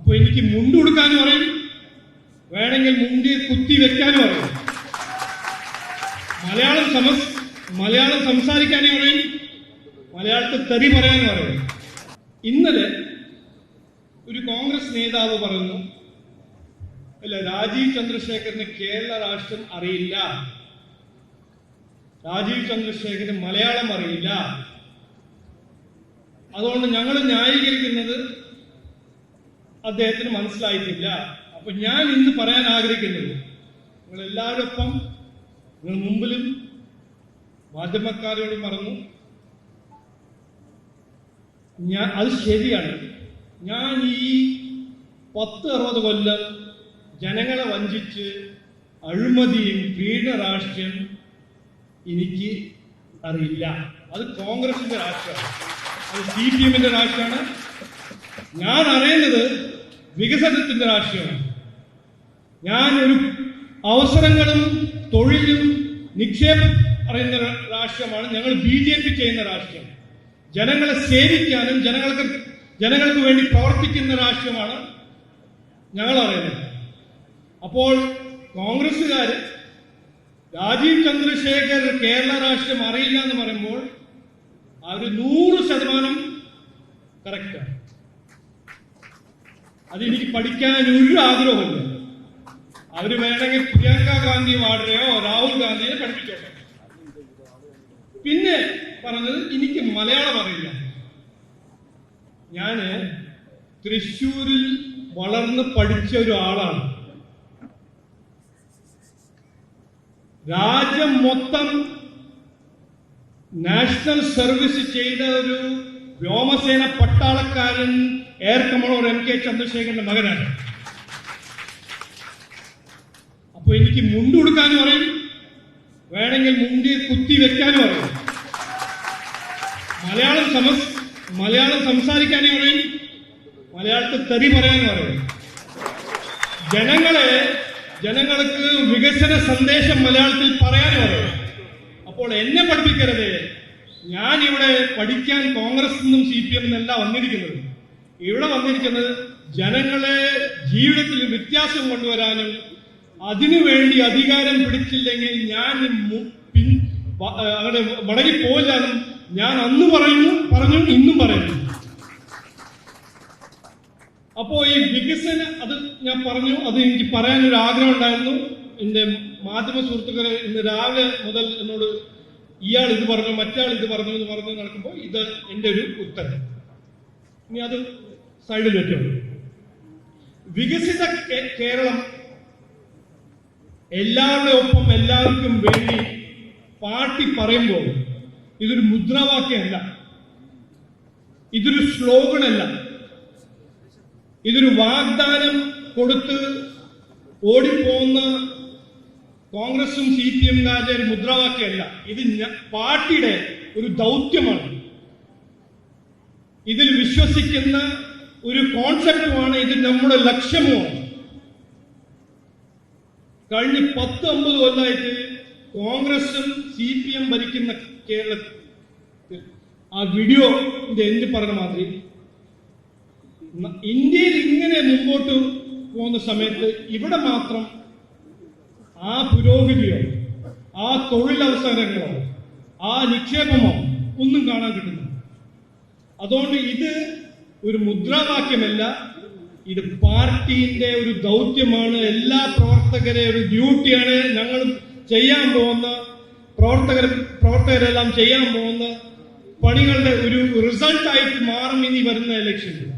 അപ്പൊ എനിക്ക് മുണ്ട് കൊടുക്കാനും പറയും, വേണമെങ്കിൽ മുണ്ടി കുത്തി വെക്കാനും പറയും. മലയാളം സംസാരിക്കാനും പറയും, മലയാളത്തിൽ തെറി പറയാനും പറയും. ഇന്നലെ ഒരു കോൺഗ്രസ് നേതാവ് പറഞ്ഞു, അല്ല, രാജീവ് ചന്ദ്രശേഖരന് കേരള രാഷ്ട്രം അറിയില്ല, രാജീവ് ചന്ദ്രശേഖരന് മലയാളം അറിയില്ല, അതുകൊണ്ട് ഞങ്ങൾ ന്യായീകരിക്കുന്നത് അദ്ദേഹത്തിന് മനസ്സിലായിട്ടില്ല. അപ്പൊ ഞാൻ ഇന്ന് പറയാൻ ആഗ്രഹിക്കുന്നത്, നിങ്ങൾ എല്ലാവരോടൊപ്പം, നിങ്ങൾ മുമ്പിലും മാധ്യമക്കാരോടും പറഞ്ഞു, അത് ശരിയാണ്. ഞാൻ ഈ 10-60 കൊല്ലം ജനങ്ങളെ വഞ്ചിച്ച് അഴിമതിയും പീഡന രാഷ്ട്രീയം എനിക്ക് അറിയില്ല. അത് കോൺഗ്രസിന്റെ രാഷ്ട്രമാണ്, അത് CPM-ന്റെ രാഷ്ട്രമാണ്. ഞാൻ അറിയുന്നത് വികസനത്തിന്റെ രാഷ്ട്രീയമാണ്. ഞാൻ ഒരു അവസരങ്ങളും തൊഴിലും നിക്ഷേപം അറിയുന്ന രാഷ്ട്രീയമാണ്. ഞങ്ങൾ BJP ചെയ്യുന്ന രാഷ്ട്രീയം. ജനങ്ങളെ സേവിക്കാനും ജനങ്ങൾക്ക് വേണ്ടി പ്രവർത്തിക്കുന്ന രാഷ്ട്രീയമാണ് ഞങ്ങൾ അറിയുന്നത്. അപ്പോൾ കോൺഗ്രസുകാർ രാജീവ് ചന്ദ്രശേഖർ കേരള രാഷ്ട്രീയം അറിയില്ല എന്ന് പറയുമ്പോൾ അവർ 100% കറക്റ്റാണ്. അതെനിക്ക് പഠിക്കാൻ ഒരു ആഗ്രഹമില്ല. അവര് വേണമെങ്കിൽ പ്രിയങ്ക ഗാന്ധി വാഡ്രയോ രാഹുൽ ഗാന്ധിയെ പഠിപ്പിച്ചോട്ടെ. പിന്നെ പറഞ്ഞത് എനിക്ക് മലയാളം അറിയില്ല. ഞാന് തൃശ്ശൂരിൽ വളർന്ന് പഠിച്ച ഒരു ആളാണ്. രാജ്യം മൊത്തം നാഷണൽ സർവീസ് ചെയ്ത ഒരു വ്യോമസേന പട്ടാളക്കാരൻ എയർ കമാൻഡർ MK ചന്ദ്രശേഖരന്റെ മകനാണ്. അപ്പൊ എനിക്ക് മുണ്ട് കൊടുക്കാനും പറയും, വേണമെങ്കിൽ മുണ്ടി കുത്തി വെക്കാനും പറയും. മലയാളം സംസാരിക്കാനും പറയും, മലയാളത്തിൽ തെറി പറയാനും പറയും. ജനങ്ങൾക്ക് വികസന സന്ദേശം മലയാളത്തിൽ പറയാനും പറയും. അപ്പോൾ എന്നെ പഠിപ്പിക്കരുത്. ഞാൻ ഇവിടെ പഠിക്കാൻ കോൺഗ്രസ് നിന്നും CPM നിന്നല്ല വന്നിരിക്കുന്നത്. ഇവിടെ വന്നിരിക്കുന്നത് ജനങ്ങളെ ജീവിതത്തിൽ വ്യത്യാസം കൊണ്ടുവരാനും അതിനുവേണ്ടി അധികാരം പിടിച്ചില്ലെങ്കിൽ ഞാൻ അങ്ങനെ മടങ്ങി പോയില്ലാന്നും ഞാൻ അന്ന് പറഞ്ഞു ഇന്നും പറയുന്നു. അപ്പോ ഈ അത് ഞാൻ പറഞ്ഞു, അത് എനിക്ക് പറയാനൊരു ആഗ്രഹം ഉണ്ടായിരുന്നു. എന്റെ മാധ്യമ സുഹൃത്തുക്കളെ ഇന്ന് രാവിലെ മുതൽ എന്നോട് ഇയാൾ ഇത് പറഞ്ഞു, മറ്റാൾ ഇത് പറഞ്ഞു എന്ന് പറഞ്ഞു നടക്കുമ്പോൾ ഇത് എന്റെ ഒരു ഉത്തരം. ഇനി അത് സൈഡിൽ വെക്കണം. വികസിത കേരളം എല്ലാവരുടെ ഒപ്പം എല്ലാവർക്കും വേണ്ടി പാർട്ടി പറയുമ്പോൾ ഇതൊരു മുദ്രാവാക്യമല്ല, ഇതൊരു സ്ലോഗനല്ല, ഇതൊരു വാഗ്ദാനം കൊടുത്ത് ഓടിപ്പോകുന്ന കോൺഗ്രസും CPM-കാരുടെ ഒരു മുദ്രാവാക്യമല്ല. ഇത് പാർട്ടിയുടെ ഒരു ദൗത്യമാണ്. ഇതിൽ വിശ്വസിക്കുന്ന ഒരു കോൺസെപ്റ്റുമാണ്. ഇത് നമ്മുടെ ലക്ഷ്യവുമാണ്. കഴിഞ്ഞ 10-50 കൊല്ലമായിട്ട് കോൺഗ്രസും CPM ഭരിക്കുന്ന കേരളത്തിൽ ആ വീഡിയോന്റെ എന്ത് പറഞ്ഞ മാതിരി ഇന്ത്യയിൽ ഇങ്ങനെ മുമ്പോട്ട് പോകുന്ന സമയത്ത് ഇവിടെ മാത്രം ആ പുരോഗതിയോ ആ തൊഴിലവസരങ്ങളോ ആ നിക്ഷേപമോ ഒന്നും കാണാൻ കിട്ടുന്നു. അതുകൊണ്ട് ഇത് ഒരു മുദ്രാവാക്യമല്ല, ഇത് പാർട്ടിന്റെ ഒരു ദൗത്യമാണ്. എല്ലാ പ്രവർത്തകരെ ഒരു ഡ്യൂട്ടിയാണ്. ഞങ്ങൾ ചെയ്യാൻ പോകുന്ന പ്രവർത്തകരെല്ലാം ചെയ്യാൻ പോകുന്ന പണികളുടെ ഒരു റിസൾട്ടായിട്ട് മാറും ഇനി വരുന്ന ഇലക്ഷനിൽ.